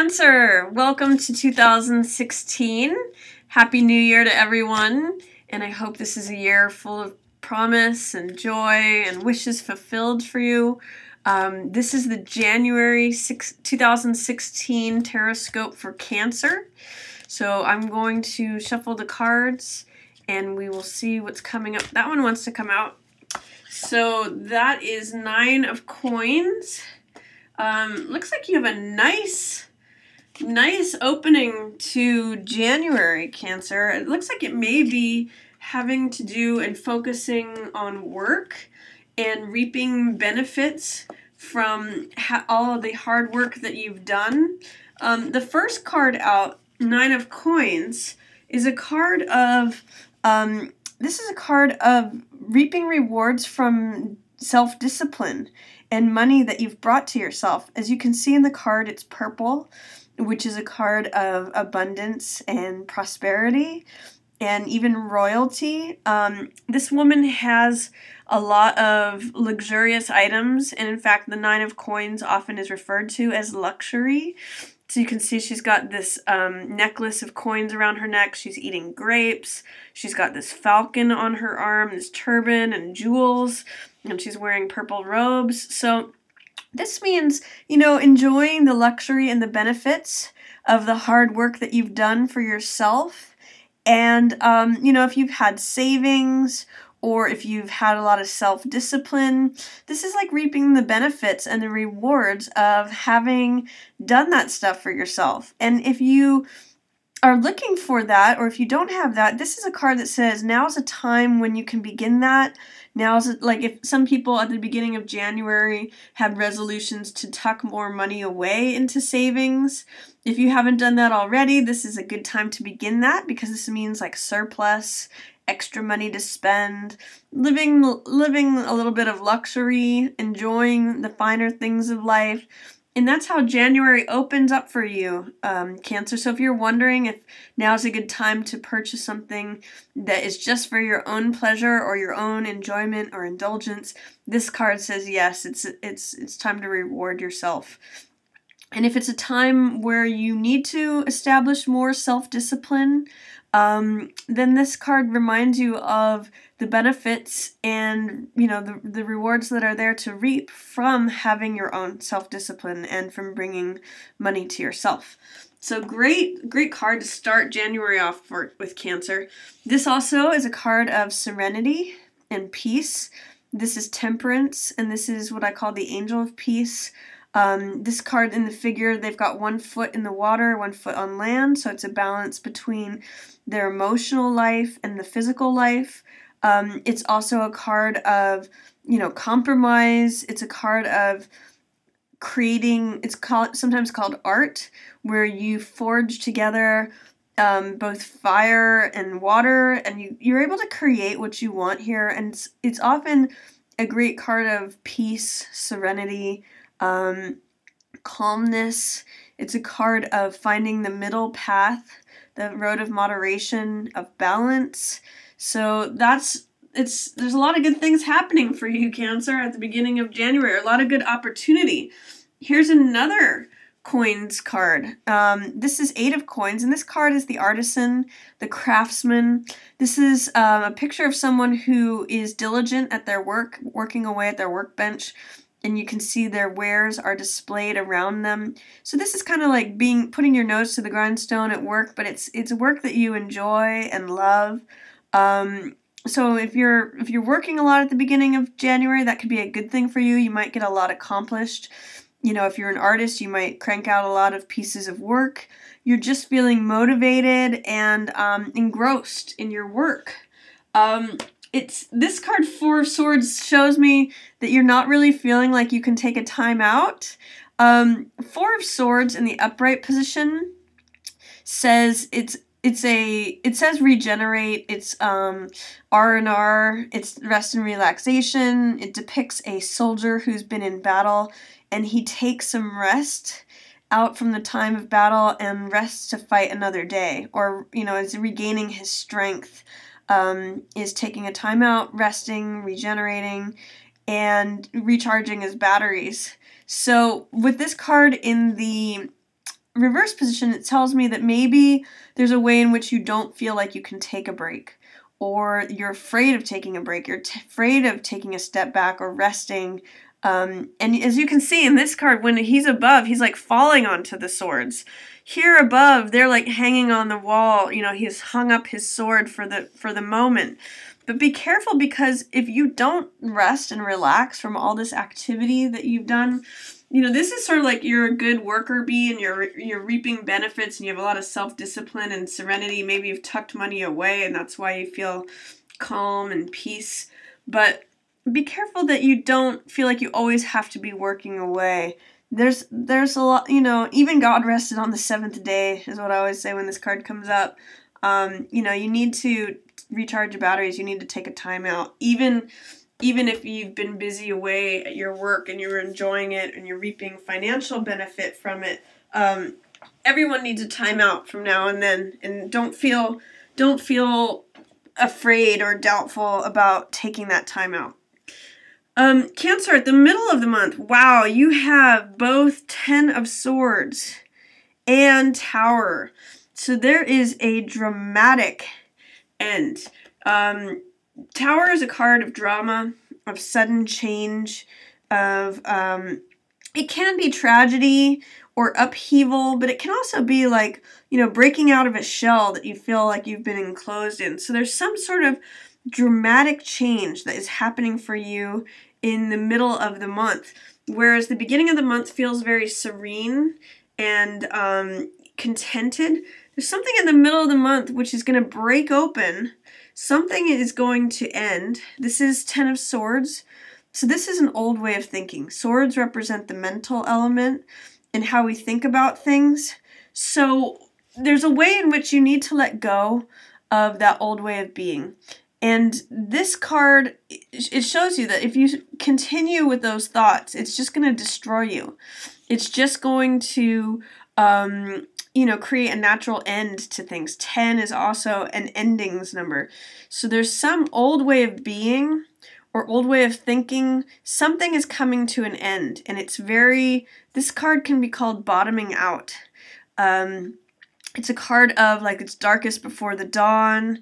Cancer! Welcome to 2016. Happy New Year to everyone. And I hope this is a year full of promise and joy and wishes fulfilled for you. This is the January 2016 Tarotscope for Cancer. So I'm going to shuffle the cards and we will see what's coming up. That one wants to come out. So that is 9 of coins. Looks like you have a nice opening to January, Cancer. It looks like it may be having to do and focusing on work and reaping benefits from all of the hard work that you've done. The first card out, 9 of coins, is a card of, this is a card of reaping rewards from self-discipline and money that you've brought to yourself. As you can see in the card, it's purple, which is a card of abundance and prosperity and even royalty. This woman has a lot of luxurious items, and in fact, the 9 of coins often is referred to as luxury. So you can see she's got this necklace of coins around her neck. She's eating grapes. She's got this falcon on her arm, this turban and jewels, and she's wearing purple robes. So this means, you know, enjoying the luxury and the benefits of the hard work that you've done for yourself. And, you know, if you've had savings or if you've had a lot of self-discipline, this is like reaping the benefits and the rewards of having done that stuff for yourself. And if you are looking for that, or if you don't have that, this is a card that says now's a time when you can begin that. Now's like if some people at the beginning of January had resolutions to tuck more money away into savings. If you haven't done that already, this is a good time to begin that, because this means like surplus, extra money to spend, living a little bit of luxury, enjoying the finer things of life. And that's how January opens up for you, Cancer. So if you're wondering if now's a good time to purchase something that is just for your own pleasure or your own enjoyment or indulgence, this card says yes, it's time to reward yourself. And if it's a time where you need to establish more self-discipline, then this card reminds you of the benefits and, you know, the rewards that are there to reap from having your own self-discipline and from bringing money to yourself. So great card to start January off with Cancer. This also is a card of serenity and peace. This is Temperance, and this is what I call the Angel of Peace. This card in the figure, they've got 1 foot in the water, 1 foot on land, so it's a balance between their emotional life and the physical life. It's also a card of, you know, compromise. It's a card of creating, it's sometimes called art, where you forge together both fire and water, and you're able to create what you want here. And it's often a great card of peace, serenity, calmness. It's a card of finding the middle path, the road of moderation, of balance. So there's a lot of good things happening for you, Cancer, at the beginning of January. A lot of good opportunity. Here's another coins card. This is 8 of coins, and this card is the artisan, the craftsman. This is a picture of someone who is diligent at their work, working away at their workbench. And you can see their wares are displayed around them. So this is kind of like putting your nose to the grindstone at work, but it's work that you enjoy and love. So if you're working a lot at the beginning of January, that could be a good thing for you. You might get a lot accomplished. You know, if you're an artist, you might crank out a lot of pieces of work. You're just feeling motivated and engrossed in your work. This card, 4 of Swords, shows me that you're not really feeling like you can take a time out. 4 of Swords in the upright position says it says regenerate. It's R&R. It's rest and relaxation. It depicts a soldier who's been in battle and he takes some rest out from the time of battle and rests to fight another day, or, you know, is regaining his strength. Is taking a time out, resting, regenerating, and recharging his batteries. So with this card in the reverse position, it tells me that maybe there's a way in which you don't feel like you can take a break, or you're afraid of taking a break, you're afraid of taking a step back or resting. And as you can see in this card, when he's above, he's like falling onto the swords. Here above, they're like hanging on the wall. You know, he's hung up his sword for the moment. But be careful, because if you don't rest and relax from all this activity that you've done, you know, this is sort of like you're a good worker bee and you're reaping benefits and you have a lot of self-discipline and serenity. Maybe you've tucked money away and that's why you feel calm and peace. But be careful that you don't feel like you always have to be working away. There's a lot, you know, even God rested on the seventh day is what I always say when this card comes up. You know, you need to recharge your batteries. You need to take a time out. Even if you've been busy away at your work and you're enjoying it and you're reaping financial benefit from it, everyone needs a time out from now and then. And don't feel afraid or doubtful about taking that time out. Cancer, at the middle of the month, wow, you have both 10 of Swords and Tower. So there is a dramatic end. Tower is a card of drama, of sudden change, of, it can be tragedy or upheaval, but it can also be like, you know, breaking out of a shell that you feel like you've been enclosed in. So there's some sort of dramatic change that is happening for you in the middle of the month, whereas the beginning of the month feels very serene and contented. There's something in the middle of the month which is going to break open. Something is going to end. This is 10 of Swords. So this is an old way of thinking. Swords represent the mental element and how we think about things. So there's a way in which you need to let go of that old way of being. And this card, it shows you that if you continue with those thoughts, it's just going to destroy you. It's just going to, you know, create a natural end to things. 10 is also an endings number. So there's some old way of being or old way of thinking. Something is coming to an end. And it's this card can be called bottoming out. It's a card of like it's darkest before the dawn.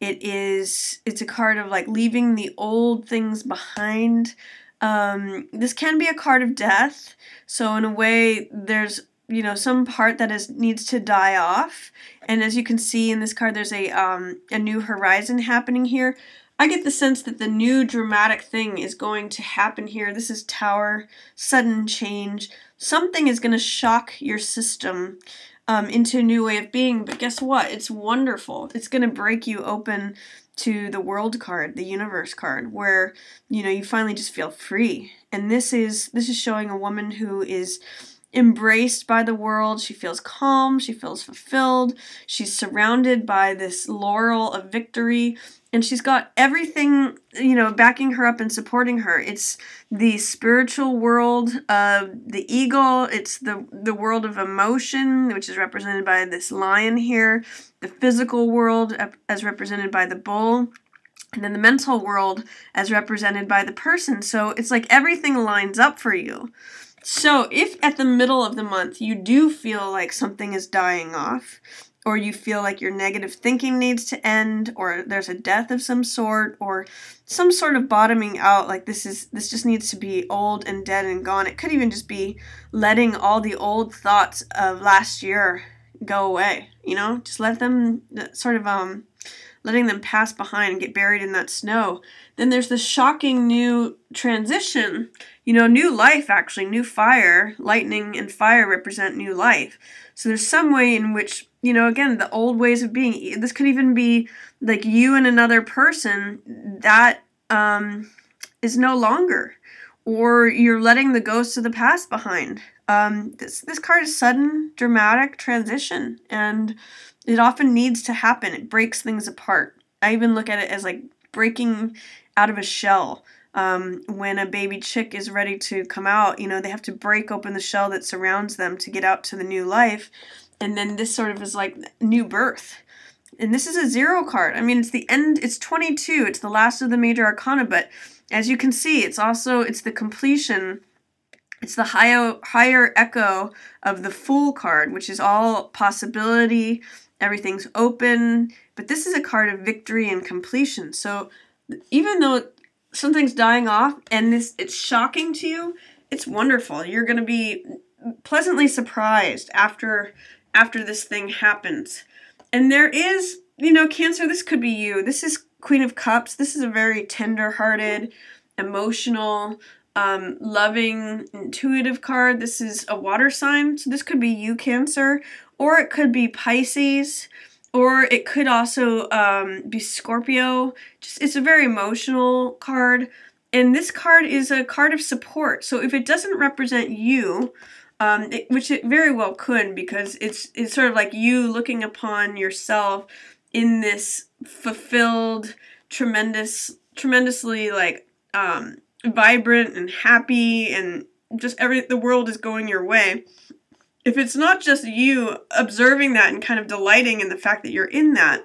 It's a card of like leaving the old things behind. This can be a card of death. So in a way, there's, you know, some part that needs to die off. And as you can see in this card, there's a new horizon happening here. I get the sense that the new dramatic thing is going to happen here. This is Tower, sudden change. Something is going to shock your system into a new way of being, but guess what? It's wonderful. It's going to break you open to the World card, the Universe card, where, you know, you finally just feel free. And this is showing a woman who is embraced by the world. She feels calm. She feels fulfilled. She's surrounded by this laurel of victory. And she's got everything, you know, backing her up and supporting her. It's the spiritual world of the eagle. It's the world of emotion, which is represented by this lion here. The physical world as represented by the bull. And then the mental world as represented by the person. So it's like everything lines up for you. So if at the middle of the month you do feel like something is dying off, or you feel like your negative thinking needs to end, or there's a death of some sort, or some sort of bottoming out, like this just needs to be old and dead and gone. It could even just be letting all the old thoughts of last year go away, you know? Just let them sort of, letting them pass behind and get buried in that snow. Then there's the shocking new transition, you know, new life actually, new fire. Lightning and fire represent new life. So there's some way in which, you know, again, the old ways of being, this could even be like you and another person that is no longer, or you're letting the ghosts of the past behind. This card is sudden, dramatic transition, and it often needs to happen. It breaks things apart. I even look at it as like breaking out of a shell. When a baby chick is ready to come out, you know, they have to break open the shell that surrounds them to get out to the new life. And then this sort of is like new birth. And this is a 0 card. I mean, it's the end, it's 22. It's the last of the major arcana, but as you can see, it's the completion It's the higher echo of the Fool card, which is all possibility, everything's open, but this is a card of victory and completion. So even though something's dying off and it's shocking to you, it's wonderful. You're going to be pleasantly surprised after this thing happens. And there is, Cancer, this could be you. This is Queen of Cups. This is a very tender-hearted, emotional, loving, intuitive card. This is a water sign, so this could be you, Cancer, or it could be Pisces, or it could also be Scorpio. It's a very emotional card, and this card is a card of support. So if it doesn't represent you, which it very well could, because it's sort of like you looking upon yourself in this fulfilled, tremendously like vibrant and happy, and just the world is going your way. If it's not just you observing that and kind of delighting in the fact that you're in that,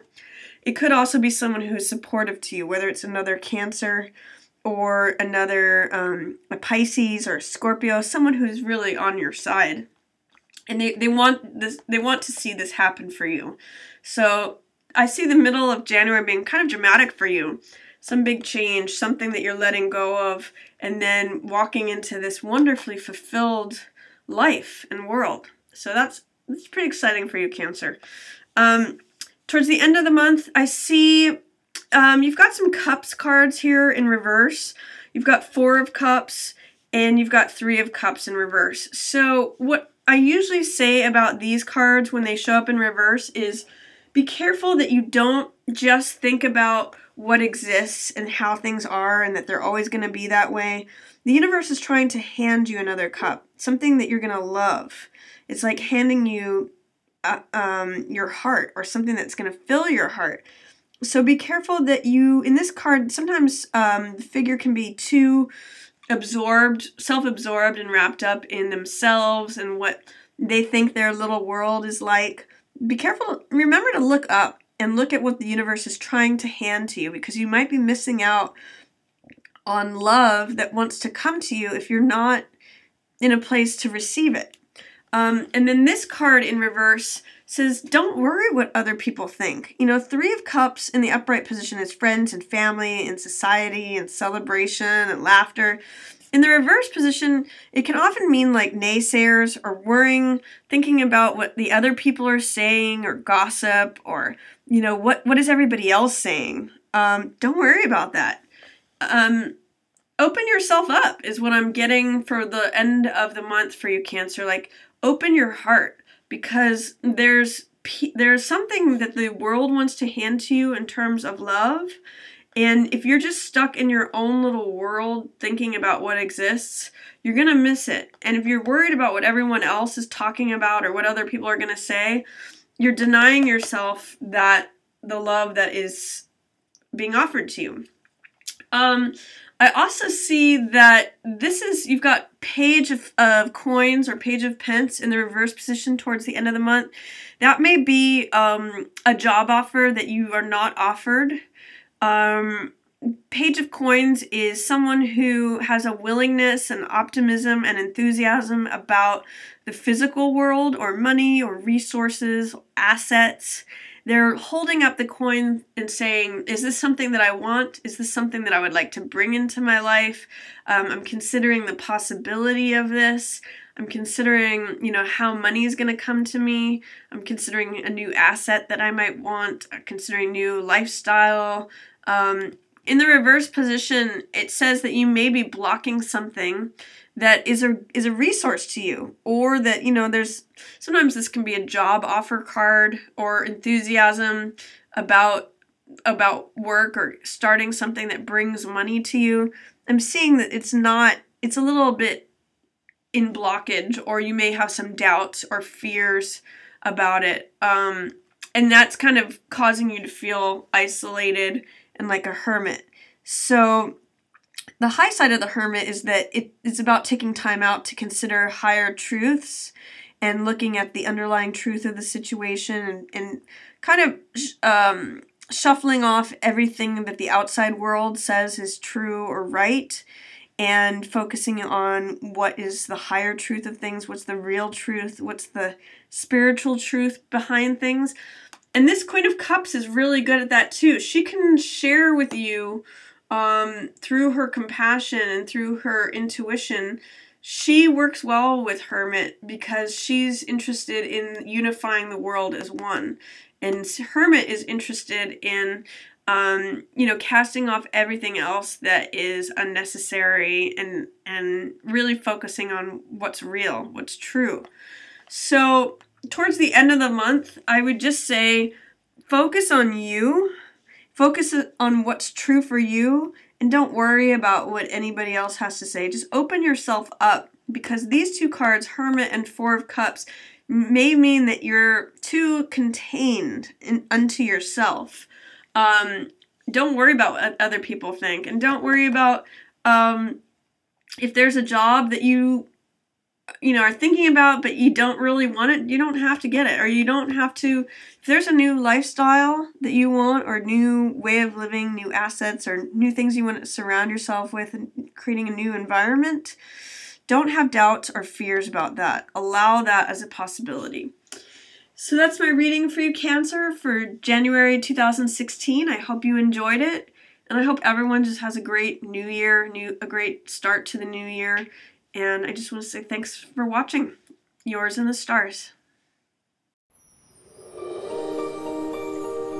it could also be someone who's supportive to you, whether it's another Cancer or another a Pisces or a Scorpio, someone who's really on your side. And they want to see this happen for you. So I see the middle of January being kind of dramatic for you. Some big change, something that you're letting go of, and then walking into this wonderfully fulfilled life and world. So that's pretty exciting for you, Cancer. Towards the end of the month, I see you've got some Cups cards here in reverse. You've got 4 of Cups, and you've got 3 of Cups in reverse. So what I usually say about these cards when they show up in reverse is be careful that you don't just think about what exists and how things are and that they're always going to be that way. The universe is trying to hand you another cup, something that you're going to love. It's like handing you your heart, or something that's going to fill your heart. So be careful that you, in this card, sometimes the figure can be too self-absorbed and wrapped up in themselves and what they think their little world is like. Be careful. Remember to look up and look at what the universe is trying to hand to you, because you might be missing out on love that wants to come to you if you're not in a place to receive it. And then this card in reverse says, don't worry what other people think. 3 of Cups in the upright position is friends and family and society and celebration and laughter. In the reverse position, it can often mean like naysayers or worrying, thinking about what the other people are saying, or gossip, or, what is everybody else saying? Don't worry about that. Open yourself up is what I'm getting for the end of the month for you, Cancer. Like, open your heart, because there's something that the world wants to hand to you in terms of love. And if you're just stuck in your own little world thinking about what exists, you're going to miss it. And if you're worried about what everyone else is talking about or what other people are going to say, you're denying yourself the love that is being offered to you. I also see that you've got Page of Coins or Page of Pence in the reverse position towards the end of the month. That may be a job offer that you are not offered. Page of Coins is someone who has a willingness and optimism and enthusiasm about the physical world, or money, or resources, assets. They're holding up the coin and saying, is this something that I want? Is this something that I would like to bring into my life? I'm considering the possibility of this. I'm considering, how money is going to come to me. I'm considering a new asset that I might want. I'm considering new lifestyle. In the reverse position, it says that you may be blocking something that is a resource to you, or that, sometimes this can be a job offer card, or enthusiasm about work, or starting something that brings money to you. I'm seeing that it's a little bit in blockage, or you may have some doubts or fears about it. And that's kind of causing you to feel isolated and like a hermit. So the high side of the Hermit is that it's about taking time out to consider higher truths and looking at the underlying truth of the situation, and kind of shuffling off everything that the outside world says is true or right, and focusing on what is the higher truth of things, what's the real truth, what's the spiritual truth behind things. And this Queen of Cups is really good at that too. She can share with you through her compassion and through her intuition. She works well with Hermit because she's interested in unifying the world as one. And Hermit is interested in, casting off everything else that is unnecessary and really focusing on what's real, what's true. So towards the end of the month, I would just say focus on you, focus on what's true for you, and don't worry about what anybody else has to say. Just open yourself up, because these two cards, Hermit and Four of Cups, may mean that you're too contained unto yourself. Don't worry about what other people think, and don't worry about if there's a job that you are thinking about but you don't really want it. You don't have to get it, or you don't have to. If there's a new lifestyle that you want, or new way of living, new assets, or new things you want to surround yourself with, and creating a new environment, don't have doubts or fears about that. Allow that as a possibility. So that's my reading for you, Cancer, for January 2016. I hope you enjoyed it, and I hope everyone just has a great new year, a great start to the new year. And I just want to say thanks for watching. Yours in the Stars.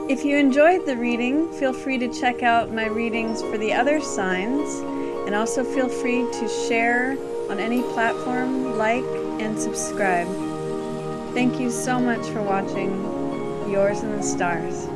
If you enjoyed the reading, feel free to check out my readings for the other signs, and also feel free to share on any platform, like, and subscribe. Thank you so much for watching. Yours in the Stars.